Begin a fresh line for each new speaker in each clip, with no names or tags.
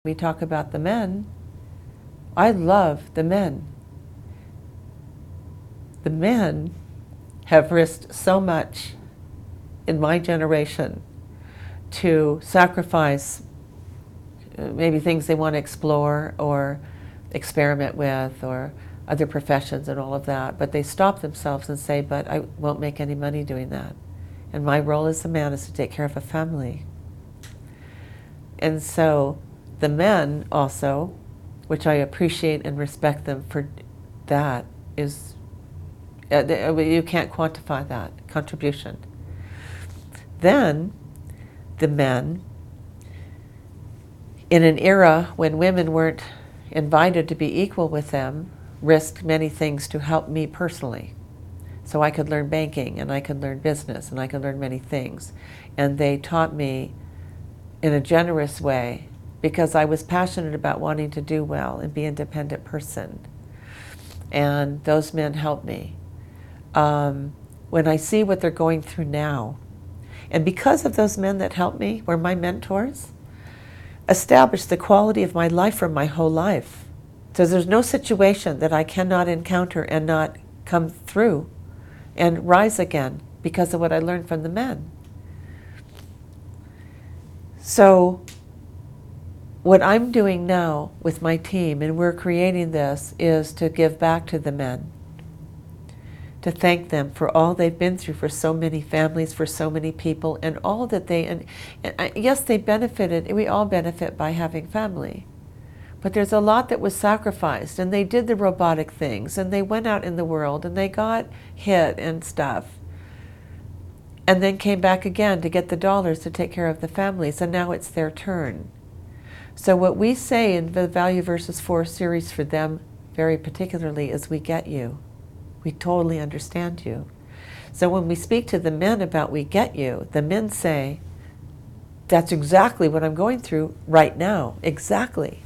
we talk about the men, I love the men. The men have risked so much in my generation to sacrifice maybe things they want to explore or experiment with or other professions and all of that, but they stop themselves and say, but I won't make any money doing that. And my role as a man is to take care of a family. And so the men also, which I appreciate and respect them for that, is, you can't quantify that contribution. Then the men, in an era when women weren't invited to be equal with them, risked many things to help me personally. So I could learn banking, and I could learn business, and I could learn many things. And they taught me in a generous way because I was passionate about wanting to do well and be an independent person. And those men helped me. When I see what they're going through now, and because of those men that helped me, were my mentors, established the quality of my life for my whole life. So there's no situation that I cannot encounter and not come through and rise again because of what I learned from the men. So what I'm doing now with my team, and we're creating this, is to give back to the men, to thank them for all they've been through for so many families, for so many people, and all that they, and yes, they benefited, we all benefit by having family. But there's a lot that was sacrificed, and they did the robotic things, and they went out in the world, and they got hit and stuff, and then came back again to get the dollars to take care of the families, and now it's their turn. So what we say in the Value versus Force series for them very particularly is, we get you. We totally understand you. So when we speak to the men about we get you, the men say, that's exactly what I'm going through right now, exactly.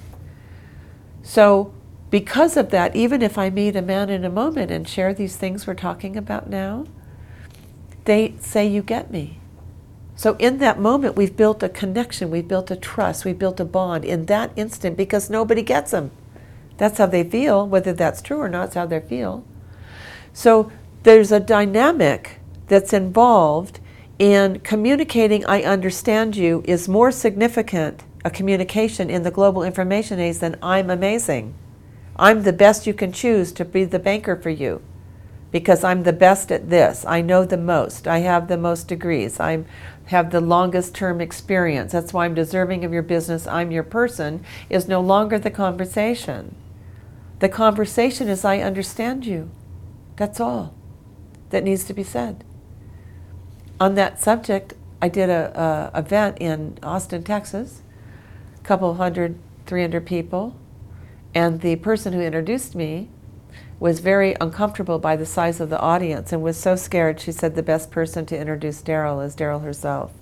So because of that, even if I meet a man in a moment and share these things we're talking about now, they say, you get me. So in that moment, we've built a connection, we've built a trust, we've built a bond in that instant, because nobody gets them. That's how they feel. Whether that's true or not, it's how they feel. So there's a dynamic that's involved in communicating, I understand you, is more significant a communication in the global information age than I'm amazing. I'm the best you can choose to be the banker for you because I'm the best at this. I know the most. I have the most degrees. I have the longest term experience. That's why I'm deserving of your business. I'm your person is no longer the conversation. The conversation is, I understand you. That's all that needs to be said. On that subject, I did a event in Austin, Texas, a couple hundred, 300 people, and the person who introduced me was very uncomfortable by the size of the audience and was so scared. She said the best person to introduce Daryl is Daryl herself.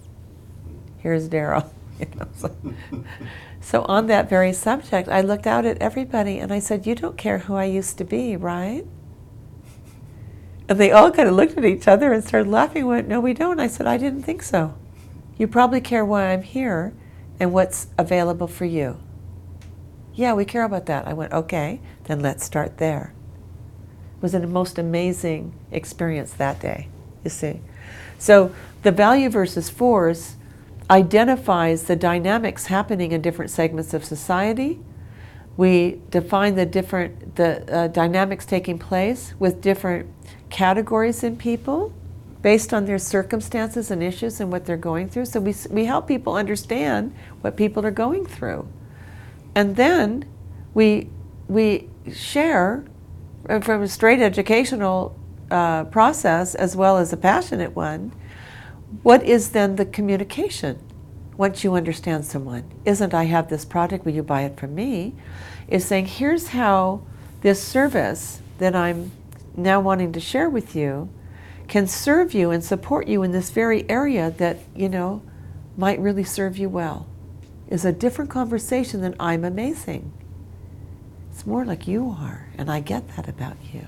Here's Daryl. So on that very subject, I looked out at everybody and I said, you don't care who I used to be, right? And they all kind of looked at each other and started laughing and went, no, we don't. I said, I didn't think so. You probably care why I'm here and what's available for you. Yeah, we care about that. I went, okay, then let's start there. It was the most amazing experience that day, you see. So the value versus force identifies the dynamics happening in different segments of society. We define the dynamics taking place with different categories in people based on their circumstances and issues and what they're going through. So we help people understand what people are going through. And then we share from a straight educational process as well as a passionate one, what is then the communication once you understand someone? Isn't I have this product, will you buy it from me? Is saying, here's how this service that I'm now wanting to share with you can serve you and support you in this very area that, you know, might really serve you well. Is a different conversation than I'm amazing. It's more like you are, and I get that about you.